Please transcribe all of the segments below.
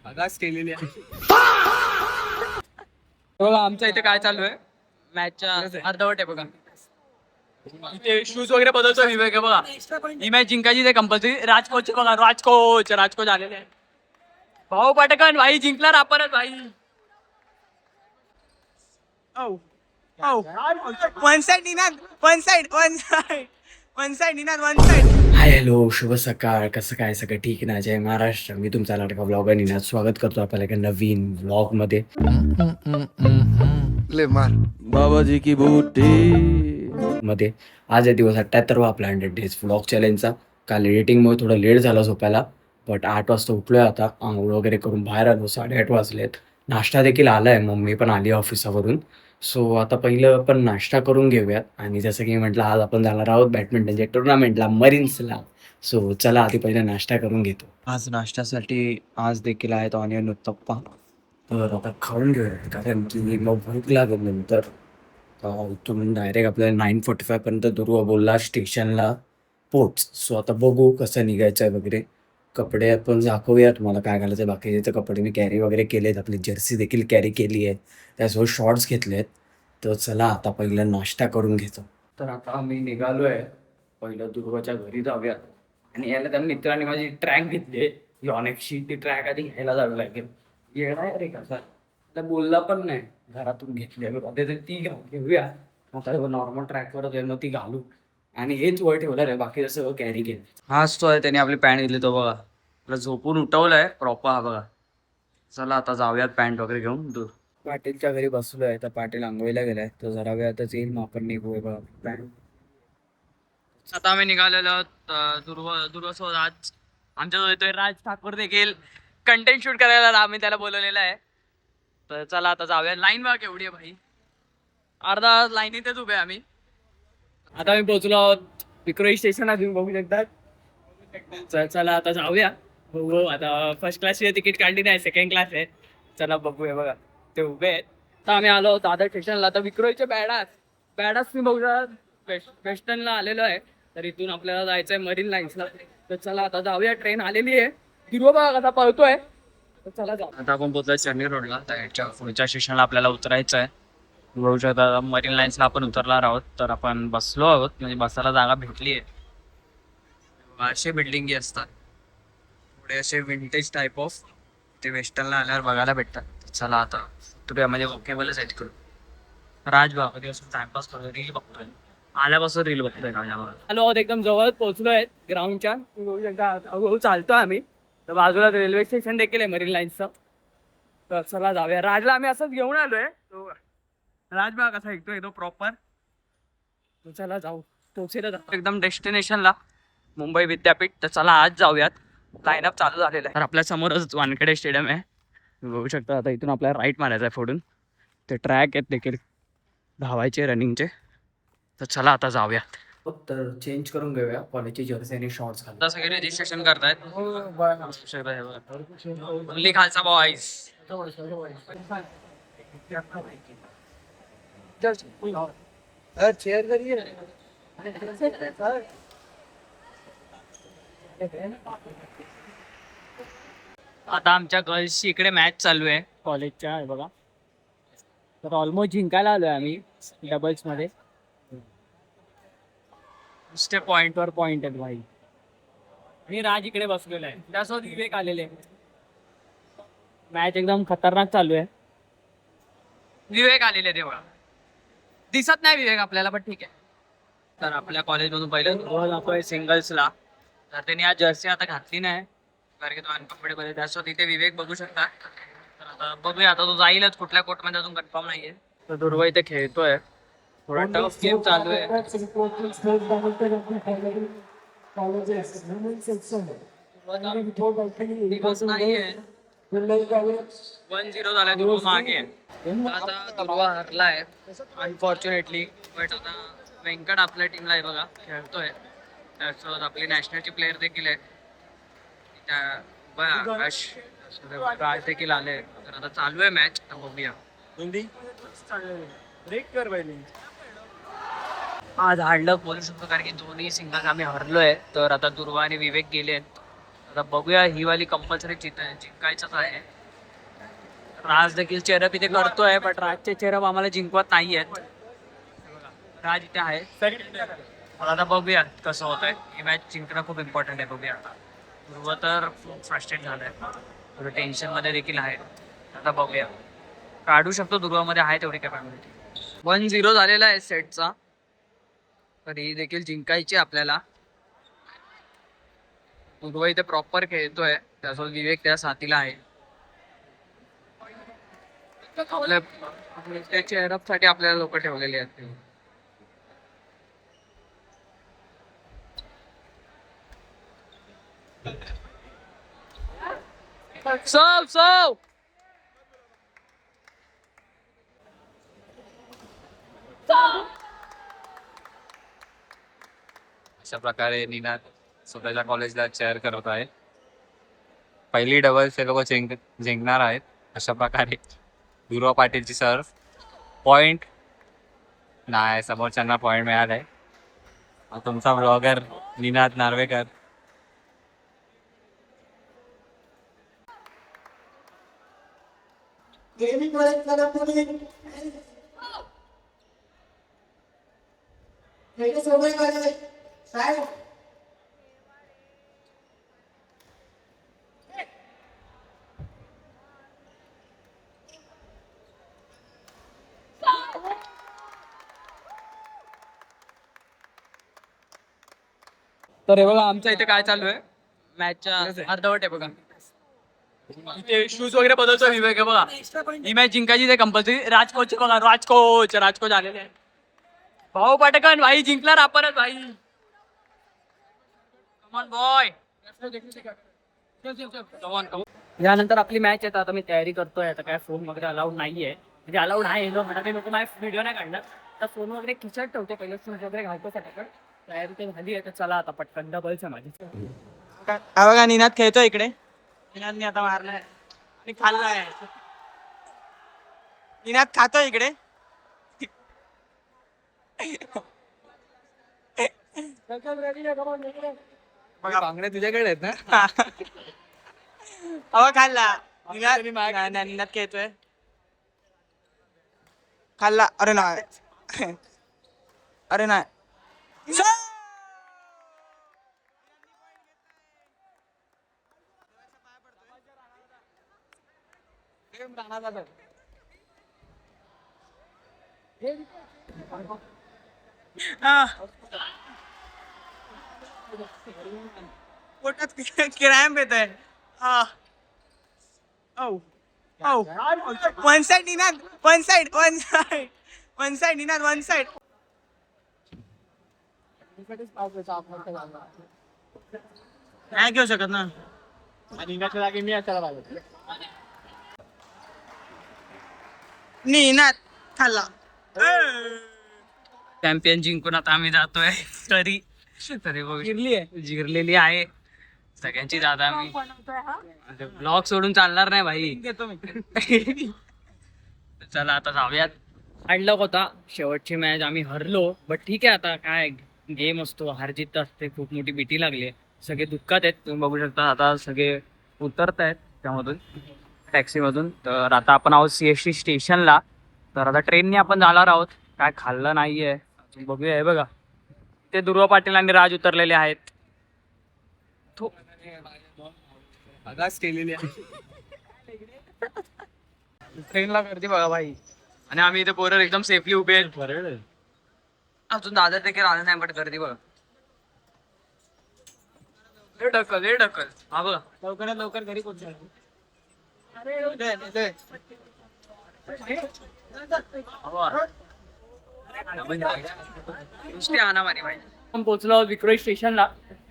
आगाच केलेली आहे. आमच्या इथे काय चालू आहे मॅचच्या अर्धवट आहे बघा. इथे शूज वगैरे बदलतो विवेक आहे बघा. ही मॅच जिंकायची ते कंपल्सरी. राजकोच बघा, राजकोच आलेले आहे. भाऊ पाटकन भाई जिंकणार आपणच भाई. हाय हॅलो शुभ सकाळ. कसं काय सगळं ठीक ना? जय महाराष्ट्र. मी तुमचा लाडका ब्लॉगर निनाद स्वागत करतो आपल्या एका नवीन व्लॉग मध्ये. बाबाजी की बूटी मध्ये आज आहे दिवस 78वा आपला 100 डेज व्लॉग चॅलेंजचा. काल एडिटिंगमुळे थोडं लेट झालं झोपायला, बट 8 वाजता उठलोय आता. आंघोळ वगैरे करून बाहेर आलो. 8:30 वाजलेत. नाश्ता देखील आलाय, मम्मी पण आली ऑफिसावरून. सो आता पहिलं आपण नाश्ता करून घेऊयात. आणि जसं की म्हटलं, आज आपण जाणार आहोत बॅडमिंटनच्या टुर्नामेंटला, मरीन्सला. सो चला आधी पहिलं नाश्ता करून घेतो. आज नाश्त्यासाठी आज देखील आहेत ऑनियन उत्तप्पा. तर आता खाऊन घेऊया, कारण की मग भूक लागेल नंतर. इथून डायरेक्ट आपल्याला 9:45 पर्यंत दुर्वा बोलला स्टेशनला पोच. सो आता बघू कसं निघायचं आहे वगैरे. कपडे आपण दाखवूया तुम्हाला काय घालायचं. बाकीचे कपडे मी कॅरी वगैरे केलेत. आपली जर्सी देखील कॅरी केली आहे, त्यासोबत शॉर्ट्स घेतले आहेत. तर चला आता पहिलं नाश्ता करून घेतो. तर आता आम्ही निघालो आहे. पहिलं दुर्वाच्या घरी जाऊया. आणि याला त्या मित्राने माझी ट्रॅक घेतली आहे यॉनेक्सची. ती ट्रॅक आधी घ्यायला जावं लागेल. येणार रे कसा त्याला बोलला पण नाही, घरातून घेतली आहे ती घेऊया. मग नॉर्मल ट्रॅकवर मग ती घालू. आणि हेच वर ठेवलं रे, बाकी सगळं कॅरी केलं. हाच तो आहे, त्याने आपली पॅन्ट घेतली. तो बघा आपला झोपून उठवलाय प्रॉपर. हा बघा. चला आता जाऊयात पॅन्ट वगैरे घेऊन. दूर पाटीलच्या घरी बसलो आहे. तर पाटील आंघोळीला गेलाय. तो जरा वेळातच येईल, मग आपण निघूया बघा पॅन्ट. आता आम्ही निघालेलो आहोत दुर्वासोबत. आज आमच्या येतोय राज ठाकूर देखील कंटेंट शूट करायला. आम्ही त्याला बोलवलेलं आहे. तर चला आता जाऊया. लाईन बघा केवढी आहे भाई. अर्धा लाईनीतच उभे आम्ही. आता आम्ही पोहोचलो आहोत विक्रोळी स्टेशनला. तुम्ही बघू शकता. चला आता जाऊया. बघू आता. फर्स्ट क्लासची तिकीट काढली नाही, सेकंड क्लास आहे. चला बघूया. बघा ते उभे आहेत. तर आम्ही आलो आहोत दादर स्टेशनला. आता विक्रोळीचे बॅडास मी बघू वेस्टर्नला आलेलो आहे. तर इथून आपल्याला जायचं आहे मरीन लाईन्सला. तर चला आता जाऊया. ट्रेन आलेली आहे. हिरो बघा कसा पळतोय. तर चला जाऊ. आता आपण पोहोचलो चेन्नई रोडला. त्याच्या पुढच्या स्टेशनला आपल्याला उतरायचं आहे. बघू शकता मरीन लाईन्सला आपण उतरणार आहोत. तर आपण बसलो आहोत, म्हणजे बसायला जागा भेटली आहे. असे बिल्डिंगी असतात पुढे, असे विंटेज टाईप ऑफ. ते वेस्टर्नला आल्यावर बघायला भेटतात. चला आता तुला म्हणजे वॉकेबलच आहे तिकडून. राज बाबा दिवस टाइमपास करतोय, रील बघतोय. आल्यापासून रील बघतोय. हॅलो, एकदम जवळ पोहोचलोय ग्राउंडच्या. हळूहळू चालतोय आम्ही. तर बाजूला रेल्वे स्टेशन देखील आहे मरीन लाईन्सचं. तर चला जाऊया. राजला आम्ही असंच घेऊन आलोय. राज बघा कसा ऐकतोय तो प्रॉपर. चला जाऊ. पोहोचेल एकदम डेस्टिनेशनला, मुंबई विद्यापीठ. तर चला आज जाऊयात. लाईनअप चालू झालेला आहे. तर आपल्या समोरच वानखेडे स्टेडियम आहे, बघू शकता. आता इथून आपल्याला राईट मारायचा आहे फोडून. ते ट्रॅक आहेत देखील धावायचे, रनिंगचे. तर चला आता जाऊयात. तर चेंज करून घेऊया कॉलेजची जर्सी आणि शॉर्ट्स घालून. आता सगळे रजिस्ट्रेशन करतायत. ओन्ली खालचा बॉईज. चेअर करिए. आता आमच्या गर्ल्सची इकडे मॅच चालू आहे कॉलेजच्या. आहे बघा. तर ऑलमोस्ट जिंकायला आलोय आम्ही डबल्स मध्ये. नुसते पॉइंटवर पॉइंट आहेत भाई. आणि राज इकडे बसलेला आहे, त्यासोबत विवेक आलेले. मॅच एकदम खतरनाक चालू आहे. विवेक आलेले तेव्हा दिसत नाही विवेक आपल्याला, पण ठीक आहे. तर आपल्या कॉलेजमधून पहिलं दाखवतोय सिंगल्सला. तर त्यांनी आज जर्सी आता घातली नाही, कारण की तो अनकम्फर्टेबल आहे. त्यासोबत इथे विवेक बघू शकता. तर आता बघूया, आता तो जाईलच कुठल्या कोर्टमध्ये, अजून कन्फर्म नाहीये. तर दुर्वा इथे खेळतोय. थोडा टफ गेम चालू आहे. दिवस नाहीये. 1-0 झालाय दुर्वा मागे. आता दुर्वा हरलाय अनफॉर्च्युनेटली. बट आता व्यंकट आपल्या टीमला आहे बघा, खेळतोय. त्यासोबत आपली नॅशनलची प्लेअर देखील आहे. आकाश देखील आले. तर आता चालू आहे मॅच. बघूया. आज हार्डलक बोलू शकतो, कारण की दोन्ही सिंगल्स आम्ही हरलोय. तर आता दुर्वा आणि विवेक गेले. आता बघूया, ही वाली कंपल्सरी जिंकायचंच आहे. राज देखील चेहरप इथे करतोय, बट राजचे चेहरप आम्हाला जिंकवत नाहीयेत. राज इथे आहे. मला आता बघूया कसं होत आहे. ही मॅच जिंकणं खूप इम्पॉर्टंट आहे. बघूया आता. ध्रुव तर खूप फ्रस्ट्रेट झालाय, थोडं टेन्शन मध्ये देखील आहे. आता बघूया, काढू शकतो ध्रुवामध्ये आहे तेवढी कॅपॅबिलिटी. 1-0 झालेला आहे सेटचा, तर ही देखील जिंकायची आपल्याला. ध्रुव इथे प्रॉपर खेळतोय, त्यासोबत विवेक त्या साथीला आहे. आपल्या चेहरप साठी आपल्याला लोक ठेवलेले आहेत. सव अशा प्रकारे निनाद स्वतःच्या कॉलेजला चेअर करत आहे. पहिली डबल्स हे लोक जिंकणार आहेत. अशा प्रकारे ध्रुव पाटीलची सर्व पॉइंट नाही, समोरच्यांना पॉइंट मिळालाय. तुमचा ब्लॉगर निनाद नार्वेकर. तर हे बघा, आमच्या इथे काय चालू आहे, मॅचच्या अर्धवट आहे बघा. इथे शूज वगैरे बदलतो विवेक. आहे बघा, ही मॅच जिंकायची ते कंपल्सरी. राजकोच बघा, राजकोच आलेले आहे. भाऊ पाटकन भाई, जिंकणार आपणच भाई. Come on boy. यानंतर आपली मॅच आहे. आता मी तयारी करतोय. आता काय फोन वगैरे अलाउड नाहीये, म्हणजे अलाउड आहे म्हणाले लोक. माझे व्हिडिओ नाही काढणार, तर फोन वगैरे खिचत ठेवतो. पहिलं शूज वगैरे घालतो सटाकड. तयारी ते झाली आहे, तर चला आता पटकन डबल्स आहे माझी. हा बघा, निनाद खेळतोय इकडे. निनादने आता मारलाय आणि खाल्लाय. निनाद खातोय इकडे. बांगड्या तुझ्याकडे आहेत ना? हवा खाल्ला. निनाद खेळतोय. खाल्ला. अरे नाही, अरे नाही. पोटात क्रॅम्प येतोय. One side Ninad, one side Ninad, one side. नाही घेऊ शकत ना. निनाद खाल्ला. चॅम्पियन जिंकून आता आम्ही जातोय तरी जिरलेली आहे सगळ्यांची. दादा आम्ही ब्लॉग सोडून चालणार नाही भाई. घेतो मी. चला आता जाऊयात. हार्डलक होता शेवटची मॅच, आम्ही हरलो. बट ठीक आहे, आता काय गेम असतो, हारजीत असते. खूप मोठी भीती लागली. सगळे दुःखात आहेत, तुम्ही बघू शकता. आता सगळे उतरत आहेत त्यामधून, टॅक्सीमधून. तर आता आपण आहोत CST स्टेशनला. तर आता ट्रेनने आपण जाणार आहोत. काय खाल्लं नाहीये, बघूया. हे बघा, ते ध्रुव पाटील आणि राज उतरलेले आहेत. ट्रेनला गर्दी बघा भाई. आणि आम्ही इथे पोरं एकदम सेफली उभे आहेत. अजून दादा देखील आले नाही, बट गर्दी बघा. हे ढकल. हा बघा, लवकरात लवकर घरी पोहोचू. आपण पोहोचलो विक्रोळी स्टेशनला.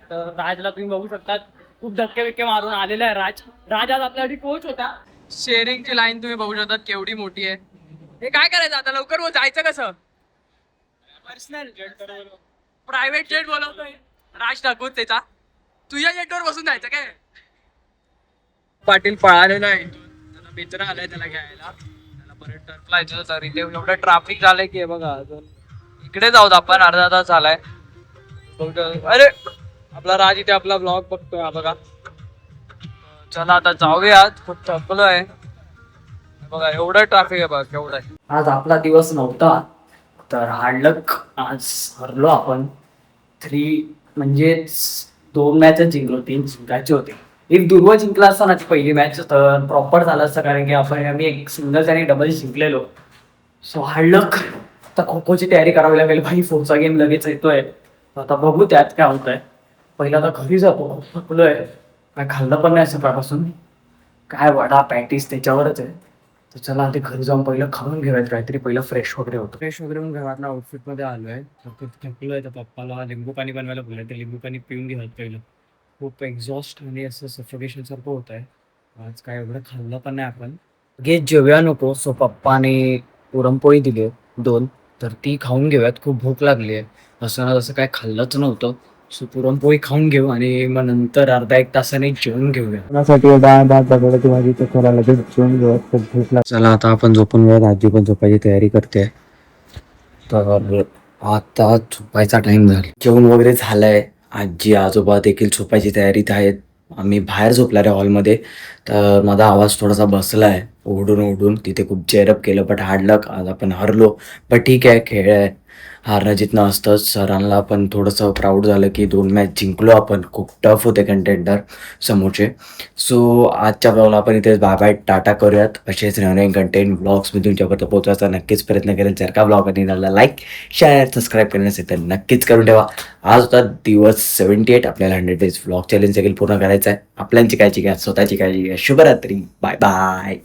तर राजला तुम्ही बघू शकता, खूप धक्के बिक्के मारून आलेला आहे राज आज आपल्यासाठी कोच होता. शेअरिंगची लाईन तुम्ही बघू शकता केवढी मोठी आहे. हे काय करायचं आता, लवकर जायचं कसं? पर्सनल प्रायव्हेट जेट बोलवतोय राज ठाकूर, त्याचा तुझ्या जेटवर बसून जायचं काय? पाटील पळालेला आहे, त्याला मित्र आलाय त्याला घ्यायला. त्याला परत टर्फला यायचं. तर इथे एवढं ट्रॅफिक झालंय की बघा. इकडे जाऊत आपण, अर्धा तास झालाय. अरे आपला राज इथे आपला ब्लॉग बघतोय. हा बघा, चला आता जाऊयात, खूप थकलोय. बघा एवढं ट्रॅफिक आहे, बघा केवढं आहे. आज आपला दिवस नव्हता तर हार्डलक आज हरलो आपण. 3 म्हणजेच 2 मॅचच जिंकलो, 3 जिंकायचे होते. एक दुर्वा जिंकला असता ना ती पहिली मॅच तर प्रॉपर झालं असतं, कारण की आम्ही एक सिंगल्स आणि डबल जिंकलेलो. सो हार्डलक. आता खो खोची तयारी करावी लागेल भाई, फोरचा गेम लगेच येतोय. आता बघू त्यात काय होतंय. पहिला आता घरी जातो, थकलोय, काय खाल्लं पण नाही सकाळपासून. काय वडा पॅटीस त्याच्यावरच आहे. तर चला ते घरी जाऊन पहिलं खाऊन घेऊयात काहीतरी, पहिलं फ्रेश वगैरे होतं. फ्रेश वगैरे होऊन घरातल्या आउटफिटमध्ये आलोय. थकलोय तर पप्पाला लिंबू पाणी बनवायला बोलले, ते लिंबू पाणी पिऊन घेऊयात पहिलं. खूप एक्झॉस्ट आणि असं सफोकेशन सारखं होत आहे. आज काय एवढं खाल्लं पण नाही आपण. घे जेवूया नको, सो पप्पाने पुरणपोळी दिली 2, तर ती खाऊन घेऊयात. खूप भूक लागली आहे, असं ना तसं काय खाल्लंच नव्हतं. सो पुरणपोळी खाऊन घेऊ आणि मग नंतर अर्धा 1 तासाने जेवून घेऊया. कोणासाठी डाळ भात बटाट्याची भाजी तर थोडा लगेच जेवून घेऊयात, खूप भूक लागली. चला आता आपण झोपून घेऊयात, आजी पण झोपायची तयारी करते. तर आता झोपायचा टाइम झाला, जेवण वगैरे झालंय. आजी आजोबा देखील झोपायची तयारीत आहेत. आम्ही बाहेर झोपला रे हॉलमध्ये, तर माझा आवाज थोडासा बसलाय ओढून ओढून. तिथे खूप चेअरअप केलं, बट हार्डलक आज आपण हरलो. बट ठीक आहे, खेळ आहे, हारणं जितणं असतं. सरांना पण थोडंसं प्राऊड झालं की 2 मॅच जिंकलो आपण. खूप टफ होते कंटेंडर समोरचे. सो आजच्या ब्लॉगला आपण इथेच बाय बाय टाटा करूयात. असेच नवीन कंटेंट ब्लॉग्स मी तुमच्यापर्यंत पोहोचवायचा नक्कीच प्रयत्न करेन. जर का ब्लॉग निघाला लाईक शेअर सबस्क्राईब करण्यासाठी तर नक्कीच करून ठेवा. आज होता दिवस 78, आपल्याला 100 डेज ब्लॉग चॅलेंज देखील पूर्ण करायचं आहे. आपल्यांची काळजी घ्या, स्वतःची काळजी घ्या. शुभरात्री, बाय बाय.